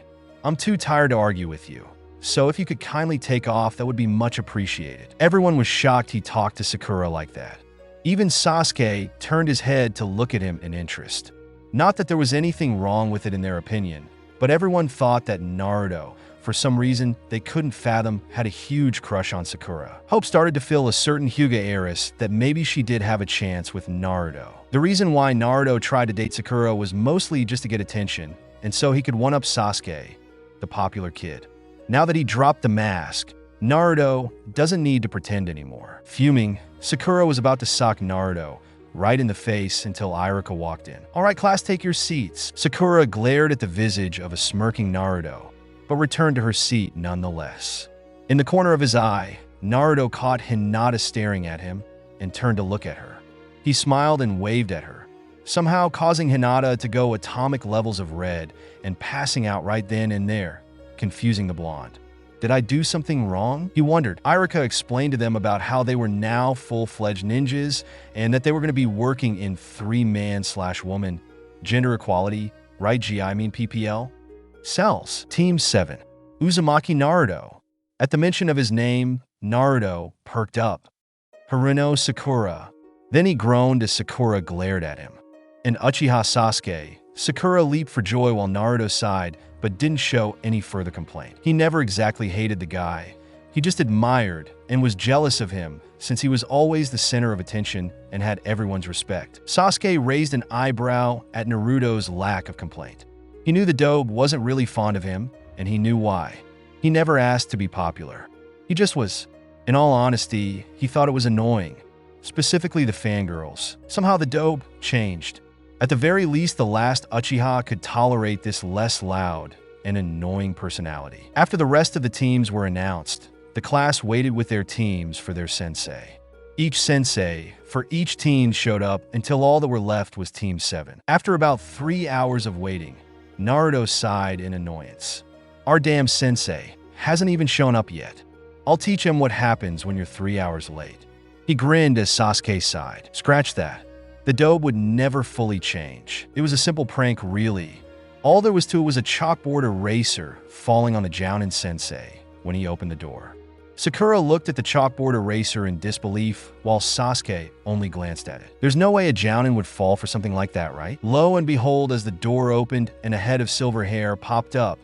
I'm too tired to argue with you. So if you could kindly take off, that would be much appreciated." Everyone was shocked he talked to Sakura like that. Even Sasuke turned his head to look at him in interest. Not that there was anything wrong with it in their opinion, but everyone thought that Naruto, for some reason they couldn't fathom, had a huge crush on Sakura. Hope started to feel a certain Hyuga heiress that maybe she did have a chance with Naruto. The reason why Naruto tried to date Sakura was mostly just to get attention, and so he could one-up Sasuke, the popular kid. Now that he dropped the mask, Naruto doesn't need to pretend anymore. Fuming, Sakura was about to sock Naruto right in the face until Iruka walked in. "All right, class, take your seats." Sakura glared at the visage of a smirking Naruto, but returned to her seat nonetheless. In the corner of his eye, Naruto caught Hinata staring at him and turned to look at her. He smiled and waved at her, somehow causing Hinata to go atomic levels of red and passing out right then and there, confusing the blonde. Did I do something wrong? He wondered. Iruka explained to them about how they were now full-fledged ninjas and that they were going to be working in 3-man/woman gender equality, right? PPL? Cells. Team 7. Uzumaki Naruto. At the mention of his name, Naruto perked up. Haruno Sakura. Then he groaned as Sakura glared at him. In Uchiha Sasuke, Sakura leaped for joy while Naruto sighed, but didn't show any further complaint. He never exactly hated the guy. He just admired and was jealous of him since he was always the center of attention and had everyone's respect. Sasuke raised an eyebrow at Naruto's lack of complaint. He knew the dobe wasn't really fond of him, and he knew why. He never asked to be popular. He just was. In all honesty, he thought it was annoying, specifically the fangirls. Somehow the dobe changed. At the very least, the last Uchiha could tolerate this less loud and annoying personality. After the rest of the teams were announced, the class waited with their teams for their sensei. Each sensei for each team showed up until all that were left was Team 7. After about 3 hours of waiting, Naruto sighed in annoyance. "Our damn sensei hasn't even shown up yet. I'll teach him what happens when you're 3 hours late." He grinned as Sasuke sighed. "Scratch that. The dobe would never fully change. It was a simple prank, really. All there was to it was a chalkboard eraser falling on the Jounin sensei when he opened the door." Sakura looked at the chalkboard eraser in disbelief, while Sasuke only glanced at it. There's no way a Jounin would fall for something like that, right? Lo and behold, as the door opened and a head of silver hair popped up,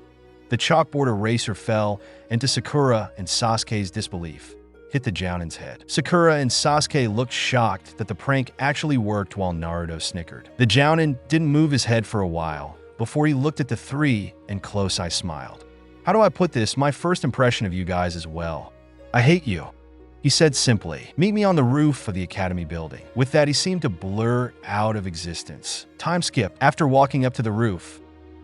the chalkboard eraser fell, and to Sakura and Sasuke's disbelief, hit the Jounin's head. Sakura and Sasuke looked shocked that the prank actually worked while Naruto snickered. The Jounin didn't move his head for a while before he looked at the three and close-eye smiled. "How do I put this? My first impression of you guys as well. I hate you," he said simply. "Meet me on the roof of the academy building." With that, he seemed to blur out of existence. Time skipped. After walking up to the roof,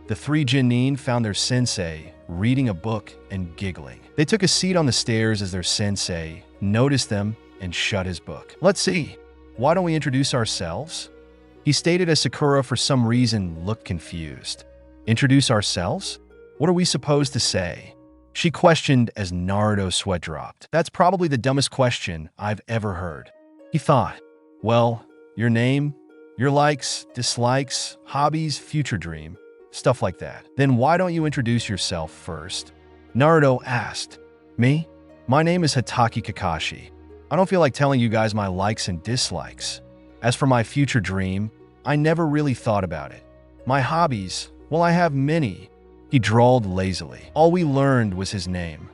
the three Genin found their sensei reading a book and giggling. They took a seat on the stairs as their sensei noticed them and shut his book. "Let's see. Why don't we introduce ourselves?" he stated as Sakura for some reason looked confused. "Introduce ourselves? What are we supposed to say?" she questioned as Naruto's sweat dropped. "That's probably the dumbest question I've ever heard," he thought. "Well, your name, your likes, dislikes, hobbies, future dream, stuff like that. Then why don't you introduce yourself first?" Naruto asked. "Me? My name is Hatake Kakashi. I don't feel like telling you guys my likes and dislikes. As for my future dream, I never really thought about it. My hobbies, well, I have many," he drawled lazily. "All we learned was his name."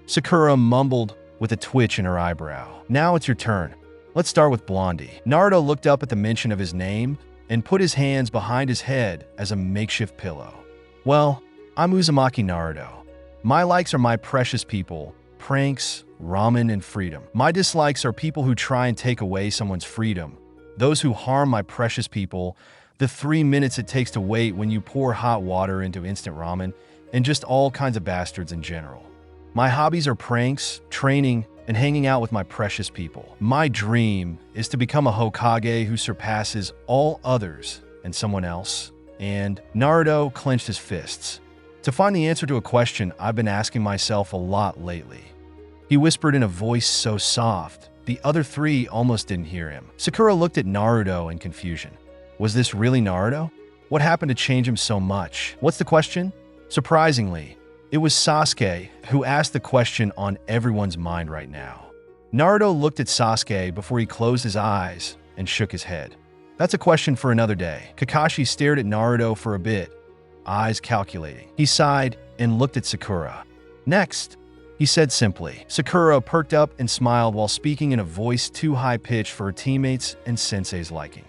Sakura mumbled with a twitch in her eyebrow. "Now it's your turn. Let's start with Blondie." Naruto looked up at the mention of his name and put his hands behind his head as a makeshift pillow. "Well, I'm Uzumaki Naruto. My likes are my precious people, pranks, ramen, and freedom. My dislikes are people who try and take away someone's freedom, those who harm my precious people, the 3 minutes it takes to wait when you pour hot water into instant ramen, and just all kinds of bastards in general. My hobbies are pranks, training, and hanging out with my precious people. My dream is to become a Hokage who surpasses all others and someone else." And Naruto clenched his fists to find the answer to a question I've been asking myself a lot lately. He whispered in a voice so soft, the other three almost didn't hear him. Sakura looked at Naruto in confusion. Was this really Naruto? What happened to change him so much? What's the question? Surprisingly, it was Sasuke who asked the question on everyone's mind right now. Naruto looked at Sasuke before he closed his eyes and shook his head. That's a question for another day. Kakashi stared at Naruto for a bit, eyes calculating. He sighed and looked at Sakura. Next, he said simply. Sakura perked up and smiled while speaking in a voice too high-pitched for her teammates and sensei's liking.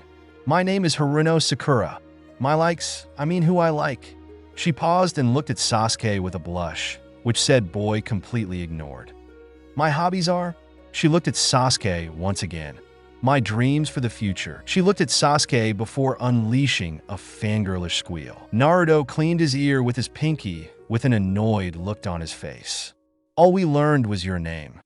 My name is Haruno Sakura. My likes, I mean who I like. She paused and looked at Sasuke with a blush, which said boy completely ignored. My hobbies are? She looked at Sasuke once again. My dreams for the future. She looked at Sasuke before unleashing a fangirlish squeal. Naruto cleaned his ear with his pinky with an annoyed look on his face. All we learned was your name,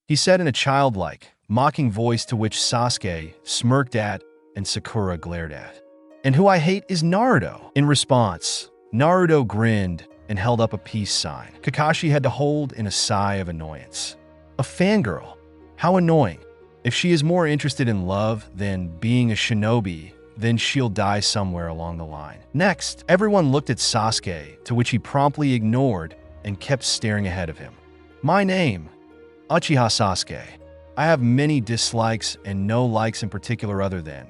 he said in a childlike, mocking voice to which Sasuke smirked at and Sakura glared at. And who I hate is Naruto. In response, Naruto grinned and held up a peace sign. Kakashi had to hold in a sigh of annoyance. A fangirl? How annoying. If she is more interested in love than being a shinobi, then she'll die somewhere along the line. Next, everyone looked at Sasuke, to which he promptly ignored and kept staring ahead of him. My name, Uchiha Sasuke. I have many dislikes and no likes in particular other than.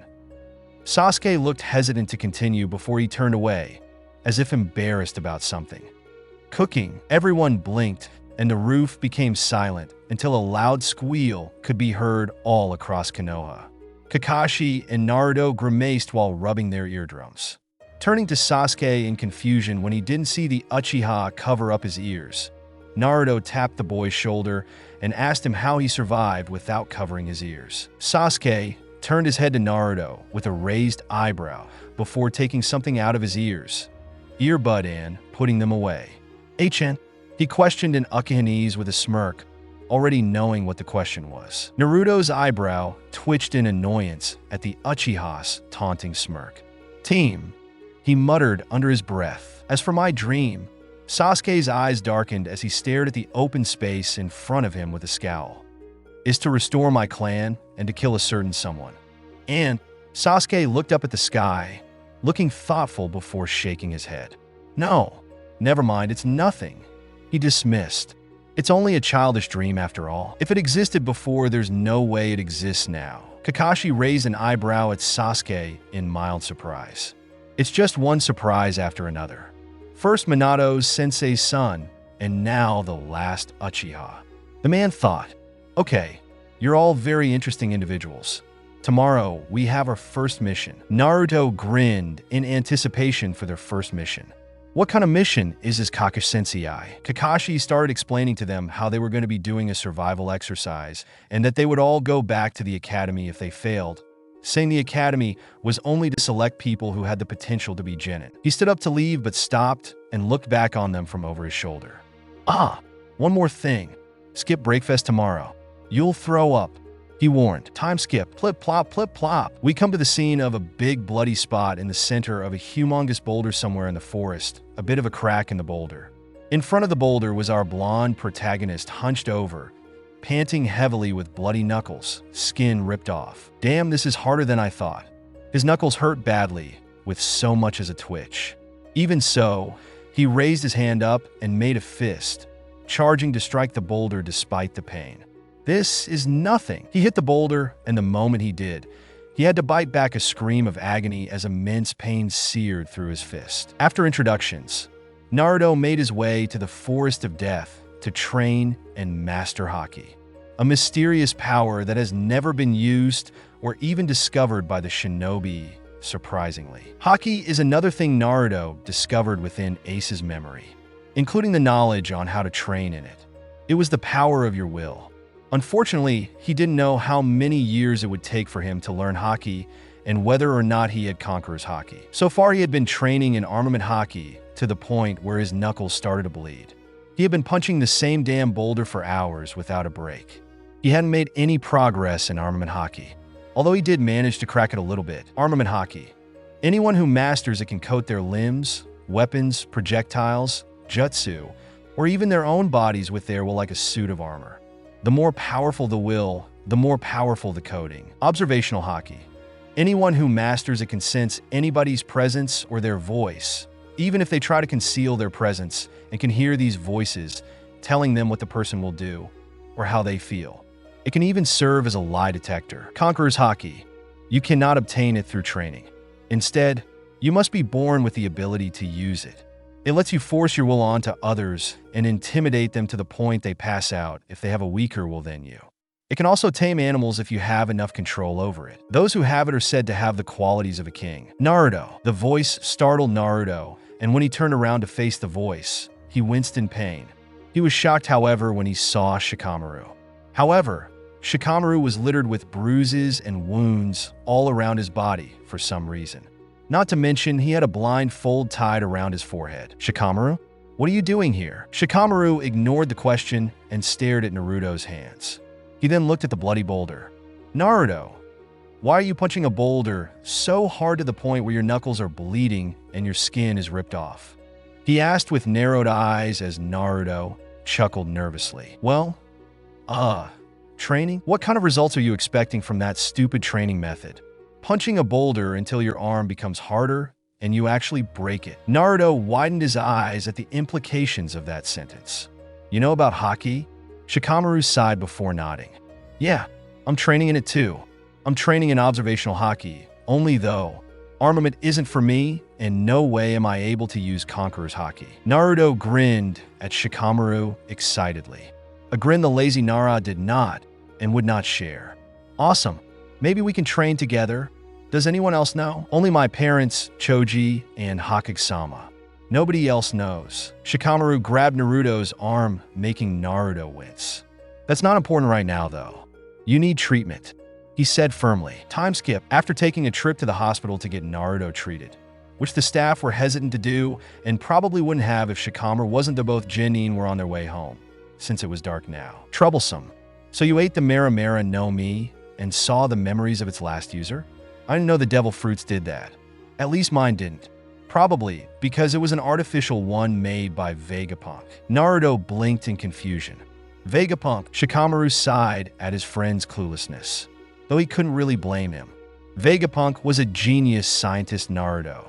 Sasuke looked hesitant to continue before he turned away, as if embarrassed about something. Cooking, everyone blinked, and the roof became silent until a loud squeal could be heard all across Konoha. Kakashi and Naruto grimaced while rubbing their eardrums. Turning to Sasuke in confusion when he didn't see the Uchiha cover up his ears, Naruto tapped the boy's shoulder and asked him how he survived without covering his ears. Sasuke turned his head to Naruto with a raised eyebrow before taking something out of his ears, earbud and putting them away. H.N., he questioned in Uchihanese with a smirk, already knowing what the question was. Naruto's eyebrow twitched in annoyance at the Uchiha's taunting smirk. Team, he muttered under his breath. As for my dream, Sasuke's eyes darkened as he stared at the open space in front of him with a scowl. Is to restore my clan and to kill a certain someone. And Sasuke looked up at the sky, looking thoughtful before shaking his head. No, never mind, it's nothing. He dismissed. It's only a childish dream after all. If it existed before, there's no way it exists now. Kakashi raised an eyebrow at Sasuke in mild surprise. It's just one surprise after another. First Minato's sensei's son, and now the last Uchiha. The man thought, okay, you're all very interesting individuals. Tomorrow, we have our first mission. Naruto grinned in anticipation for their first mission. What kind of mission is this Kakashi-sensei? Kakashi started explaining to them how they were going to be doing a survival exercise and that they would all go back to the academy if they failed, saying the academy was only to select people who had the potential to be genin. He stood up to leave but stopped and looked back on them from over his shoulder. One more thing. Skip breakfast tomorrow. You'll throw up, he warned. Time skip. Plip plop, plip plop. We come to the scene of a big bloody spot in the center of a humongous boulder somewhere in the forest, a bit of a crack in the boulder. In front of the boulder was our blonde protagonist hunched over, panting heavily with bloody knuckles, skin ripped off. Damn, this is harder than I thought. His knuckles hurt badly, with so much as a twitch. Even so, he raised his hand up and made a fist, charging to strike the boulder despite the pain. This is nothing. He hit the boulder, and the moment he did, he had to bite back a scream of agony as immense pain seared through his fist. After introductions, Naruto made his way to the Forest of Death to train and master Haki, a mysterious power that has never been used or even discovered by the shinobi, surprisingly. Haki is another thing Naruto discovered within Ace's memory, including the knowledge on how to train in it. It was the power of your will. Unfortunately, he didn't know how many years it would take for him to learn Haki and whether or not he had conqueror's Haki. So far, he had been training in armament Haki to the point where his knuckles started to bleed. He had been punching the same damn boulder for hours without a break. He hadn't made any progress in armament Haki, although he did manage to crack it a little bit. Armament Haki. Anyone who masters it can coat their limbs, weapons, projectiles, jutsu, or even their own bodies with their will like a suit of armor. The more powerful the will, the more powerful the coating. Observational Haki. Anyone who masters it can sense anybody's presence or their voice, even if they try to conceal their presence, and can hear these voices telling them what the person will do or how they feel. It can even serve as a lie detector. Conqueror's Haki. You cannot obtain it through training. Instead, you must be born with the ability to use it. It lets you force your will onto others and intimidate them to the point they pass out if they have a weaker will than you. It can also tame animals if you have enough control over it. Those who have it are said to have the qualities of a king. Naruto. The voice startled Naruto, and when he turned around to face the voice, he winced in pain. He was shocked, however, when he saw Shikamaru. However, Shikamaru was littered with bruises and wounds all around his body for some reason. Not to mention, he had a blind fold tied around his forehead. Shikamaru? What are you doing here? Shikamaru ignored the question and stared at Naruto's hands. He then looked at the bloody boulder. Naruto, why are you punching a boulder so hard to the point where your knuckles are bleeding and your skin is ripped off? He asked with narrowed eyes as Naruto chuckled nervously. Well, training? What kind of results are you expecting from that stupid training method? Punching a boulder until your arm becomes harder and you actually break it. Naruto widened his eyes at the implications of that sentence. You know about Haki? Shikamaru sighed before nodding. Yeah, I'm training in it too. I'm training in observational Haki, only though armament isn't for me, and no way am I able to use Conqueror's Haki. Naruto grinned at Shikamaru excitedly. A grin the lazy Nara did not and would not share. Awesome. Maybe we can train together. Does anyone else know? Only my parents, Choji, and Hokage-sama. Nobody else knows. Shikamaru grabbed Naruto's arm, making Naruto wince. That's not important right now, though. You need treatment, he said firmly. Time skip. After taking a trip to the hospital to get Naruto treated, which the staff were hesitant to do and probably wouldn't have if Shikamaru wasn't though both Genin were on their way home, since it was dark now. Troublesome. So you ate the Mera no Mi and saw the memories of its last user? I didn't know the devil fruits did that. At least mine didn't. Probably because it was an artificial one made by Vegapunk. Naruto blinked in confusion. Vegapunk. Shikamaru sighed at his friend's cluelessness, though he couldn't really blame him. Vegapunk was a genius scientist Naruto.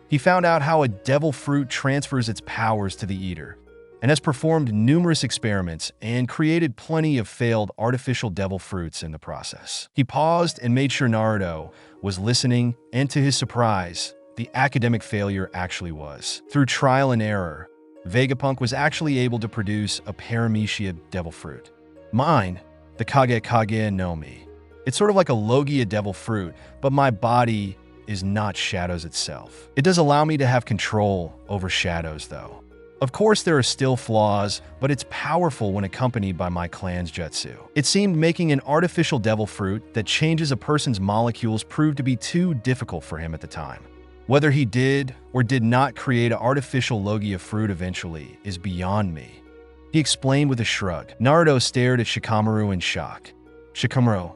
He found out how a devil fruit transfers its powers to the eater, and has performed numerous experiments and created plenty of failed artificial devil fruits in the process. He paused and made sure Naruto was listening, and to his surprise, the academic failure actually was. Through trial and error, Vegapunk was actually able to produce a paramecia devil fruit. Mine, the Kage no Mi. It's sort of like a Logia devil fruit, but my body is not shadows itself. It does allow me to have control over shadows, though. Of course, there are still flaws, but it's powerful when accompanied by my clan's jutsu. It seemed making an artificial devil fruit that changes a person's molecules proved to be too difficult for him at the time. Whether he did or did not create an artificial Logia fruit eventually is beyond me, he explained with a shrug. Naruto stared at Shikamaru in shock. Shikamaru,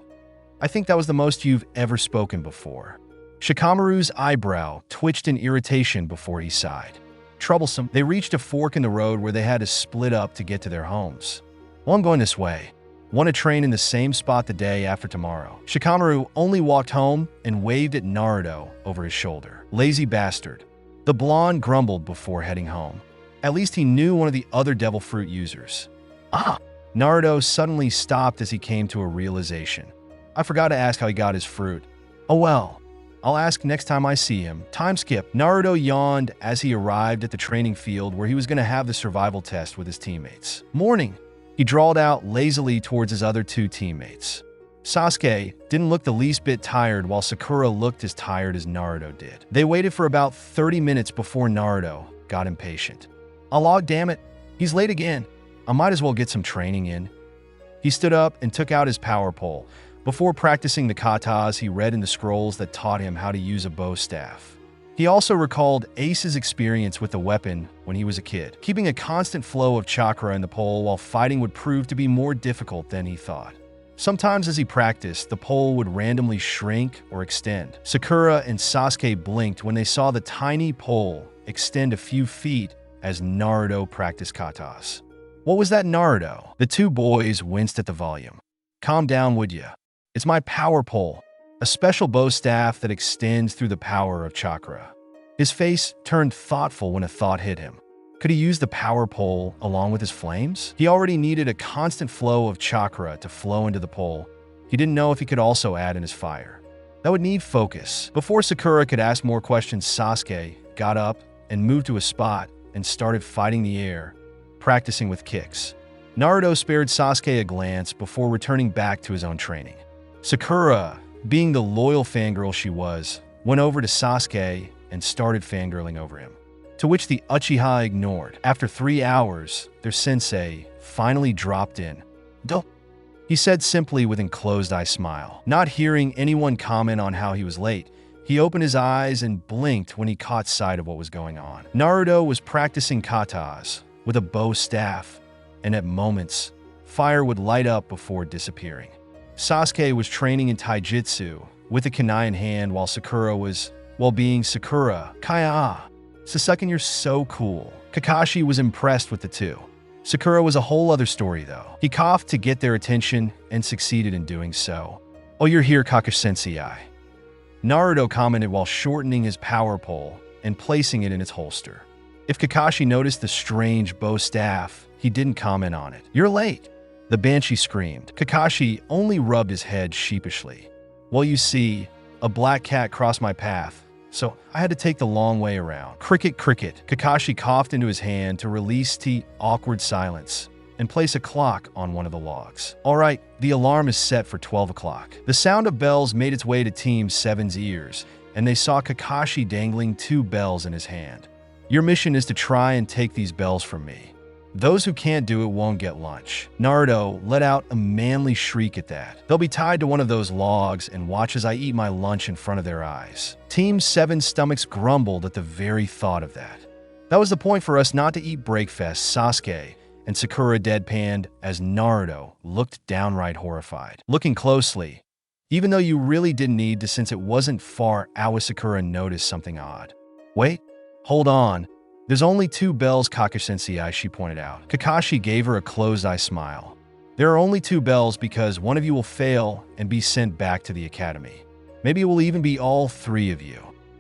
I think that was the most you've ever spoken before. Shikamaru's eyebrow twitched in irritation before he sighed. Troublesome. They reached a fork in the road where they had to split up to get to their homes. Well, I'm going this way. Want to train in the same spot the day after tomorrow. Shikamaru only walked home and waved at Naruto over his shoulder. Lazy bastard. The blonde grumbled before heading home. At least he knew one of the other devil fruit users. Naruto suddenly stopped as he came to a realization. I forgot to ask how he got his fruit. Oh well. I'll ask next time I see him. Time skip. Naruto yawned as he arrived at the training field where he was going to have the survival test with his teammates. Morning. He drawled out lazily towards his other two teammates. Sasuke didn't look the least bit tired while Sakura looked as tired as Naruto did. They waited for about 30 minutes before Naruto got impatient. Oh, damn it. He's late again. I might as well get some training in. He stood up and took out his power pole. Before practicing the katas he read in the scrolls that taught him how to use a bow staff. He also recalled Ace's experience with the weapon when he was a kid. Keeping a constant flow of chakra in the pole while fighting would prove to be more difficult than he thought. Sometimes as he practiced, the pole would randomly shrink or extend. Sakura and Sasuke blinked when they saw the tiny pole extend a few feet as Naruto practiced katas. What was that, Naruto? The two boys winced at the volume. Calm down, would ya? It's my power pole, a special bow staff that extends through the power of chakra. His face turned thoughtful when a thought hit him. Could he use the power pole along with his flames? He already needed a constant flow of chakra to flow into the pole. He didn't know if he could also add in his fire. That would need focus. Before Sakura could ask more questions, Sasuke got up and moved to a spot and started fighting the air, practicing with kicks. Naruto spared Sasuke a glance before returning back to his own training. Sakura, being the loyal fangirl she was, went over to Sasuke and started fangirling over him, to which the Uchiha ignored. After 3 hours, their sensei finally dropped in. "Dope," he said simply with an closed-eye smile. Not hearing anyone comment on how he was late, he opened his eyes and blinked when he caught sight of what was going on. Naruto was practicing katas with a bow staff, and at moments, fire would light up before disappearing. Sasuke was training in taijutsu with a kunai in hand while Sakura was, being Sakura. Kaya, Sasuke, you're so cool. Kakashi was impressed with the two. Sakura was a whole other story though. He coughed to get their attention and succeeded in doing so. "Oh, you're here, Kakashi-sensei," Naruto commented while shortening his power pole and placing it in its holster. If Kakashi noticed the strange bow staff, he didn't comment on it. "You're late," the Banshee screamed. Kakashi only rubbed his head sheepishly. "Well, you see, a black cat crossed my path, so I had to take the long way around." Cricket, cricket. Kakashi coughed into his hand to release the awkward silence and place a clock on one of the logs. "All right, the alarm is set for 12 o'clock. The sound of bells made its way to Team 7's ears, and they saw Kakashi dangling 2 bells in his hand. "Your mission is to try and take these bells from me. Those who can't do it won't get lunch." Naruto let out a manly shriek at that. "They'll be tied to one of those logs and watch as I eat my lunch in front of their eyes." Team 7's stomachs grumbled at the very thought of that. "That was the point for us not to eat breakfast," Sasuke and Sakura deadpanned as Naruto looked downright horrified. Looking closely, even though you really didn't need to since it wasn't far out, Sakura noticed something odd. "Wait, hold on. There's only 2 bells, Kakashi-sensei," she pointed out. Kakashi gave her a closed-eye smile. "There are only 2 bells because one of you will fail and be sent back to the academy. Maybe it will even be all 3 of you.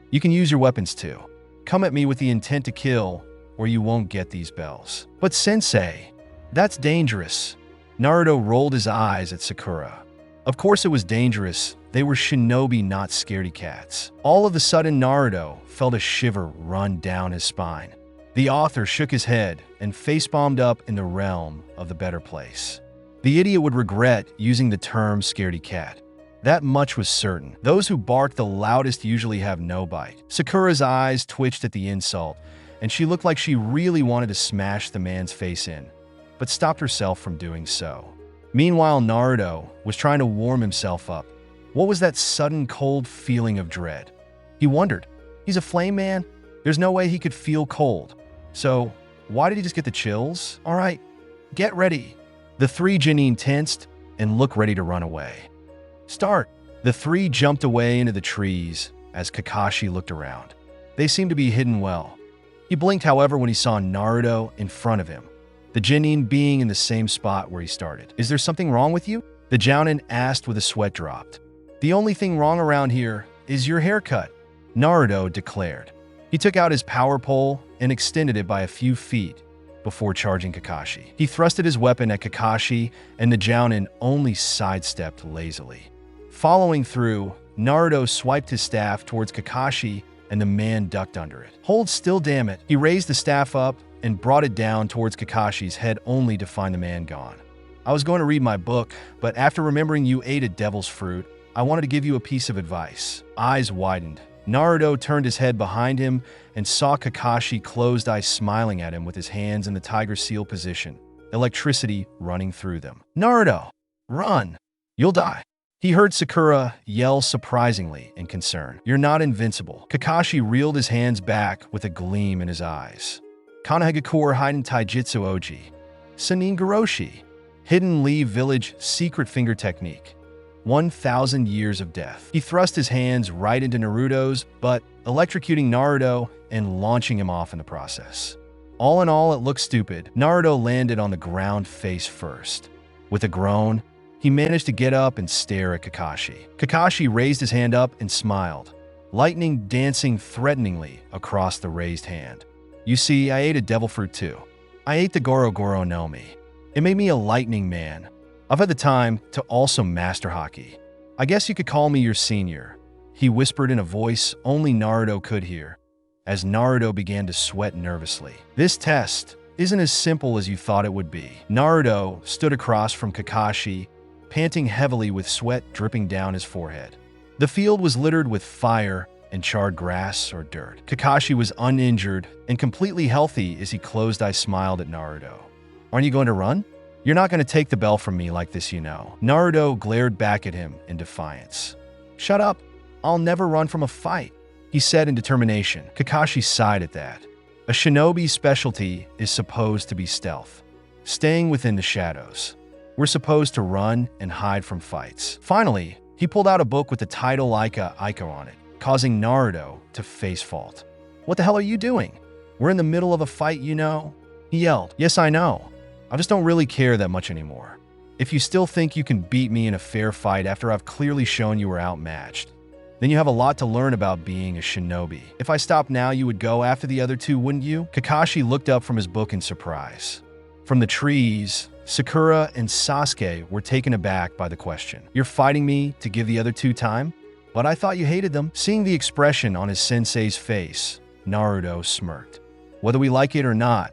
You can use your weapons too. Come at me with the intent to kill, or you won't get these bells." "But sensei, that's dangerous." Naruto rolled his eyes at Sakura. Of course it was dangerous. They were shinobi, not scaredy cats. All of a sudden, Naruto felt a shiver run down his spine. The author shook his head and facepalmed up in the realm of the better place. The idiot would regret using the term scaredy cat. That much was certain. Those who bark the loudest usually have no bite. Sakura's eyes twitched at the insult, and she looked like she really wanted to smash the man's face in, but stopped herself from doing so. Meanwhile, Naruto was trying to warm himself up. What was that sudden cold feeling of dread? He wondered. He's a flame man. There's no way he could feel cold. So, why did he just get the chills? "All right, get ready." The 3 genin tensed and looked ready to run away. "Start." The 3 jumped away into the trees as Kakashi looked around. They seemed to be hidden well. He blinked, however, when he saw Naruto in front of him, the genin being in the same spot where he started. "Is there something wrong with you?" the jounin asked with a sweat dropped. "The only thing wrong around here is your haircut," Naruto declared. He took out his power pole and extended it by a few feet before charging Kakashi. He thrusted his weapon at Kakashi, and the jounin only sidestepped lazily. Following through, Naruto swiped his staff towards Kakashi, and the man ducked under it. "Hold still, damn it." He raised the staff up and brought it down towards Kakashi's head only to find the man gone. "I was going to read my book, but after remembering you ate a devil's fruit, I wanted to give you a piece of advice." Eyes widened. Naruto turned his head behind him and saw Kakashi closed-eyed smiling at him with his hands in the tiger seal position, electricity running through them. "Naruto, run! You'll die." He heard Sakura yell surprisingly in concern. "You're not invincible." Kakashi reeled his hands back with a gleam in his eyes. Kanahagakure Hiden Taijutsu Oji. Sanin Garoshi. Hidden Lee Village Secret Finger Technique. 1,000 years of death. He thrust his hands right into Naruto's, but electrocuting Naruto and launching him off in the process. All in all, it looked stupid. Naruto landed on the ground face first. With a groan, he managed to get up and stare at Kakashi. Kakashi raised his hand up and smiled, lightning dancing threateningly across the raised hand. You see, I ate a devil fruit too. I ate the Goro Goro no Mi. It made me a lightning man. I've had the time to also master Haki. I guess you could call me your senior," he whispered in a voice only Naruto could hear, as Naruto began to sweat nervously. "This test isn't as simple as you thought it would be." Naruto stood across from Kakashi, panting heavily with sweat dripping down his forehead. The field was littered with fire and charred grass or dirt. Kakashi was uninjured and completely healthy as he closed-eyed smiled at Naruto. "Aren't you going to run? You're not going to take the bell from me like this, you know." Naruto glared back at him in defiance. "Shut up. I'll never run from a fight," he said in determination. Kakashi sighed at that. A shinobi's specialty is supposed to be stealth, staying within the shadows. We're supposed to run and hide from fights. Finally, he pulled out a book with the title Ica on it, causing Naruto to face fault. "What the hell are you doing? We're in the middle of a fight, you know," he yelled. "Yes, I know. I just don't really care that much anymore. If you still think you can beat me in a fair fight after I've clearly shown you were outmatched, then you have a lot to learn about being a shinobi. If I stopped now, you would go after the other two, wouldn't you?" Kakashi looked up from his book in surprise. From the trees, Sakura and Sasuke were taken aback by the question. "You're fighting me to give the other two time? But I thought you hated them." Seeing the expression on his sensei's face, Naruto smirked. "Whether we like it or not,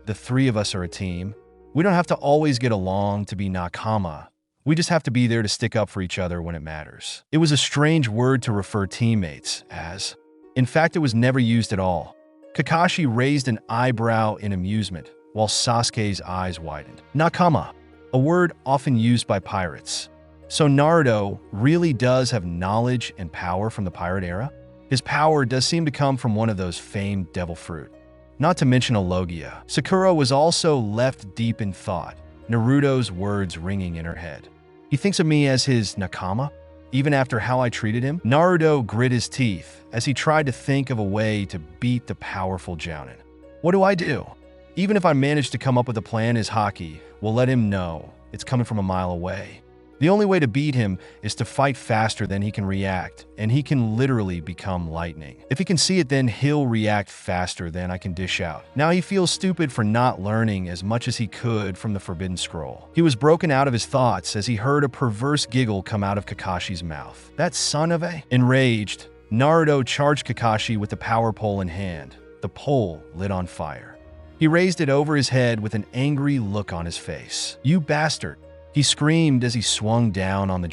the three of us are a team. We don't have to always get along to be nakama. We just have to be there to stick up for each other when it matters." It was a strange word to refer teammates as. In fact, it was never used at all. Kakashi raised an eyebrow in amusement, while Sasuke's eyes widened. Nakama, a word often used by pirates. So Naruto really does have knowledge and power from the pirate era? His power does seem to come from one of those famed devil fruit. Not to mention a Logia. Sakura was also left deep in thought, Naruto's words ringing in her head. He thinks of me as his nakama, even after how I treated him? Naruto grit his teeth as he tried to think of a way to beat the powerful Jounin. What do I do? Even if I manage to come up with a plan, his Haki will let him know it's coming from a mile away. The only way to beat him is to fight faster than he can react, and he can literally become lightning. If he can see it, then he'll react faster than I can dish out. Now he feels stupid for not learning as much as he could from the Forbidden Scroll. He was broken out of his thoughts as he heard a perverse giggle come out of Kakashi's mouth. That son of a... Enraged, Naruto charged Kakashi with the power pole in hand. The pole lit on fire. He raised it over his head with an angry look on his face. "You bastard!" he screamed as he swung down on the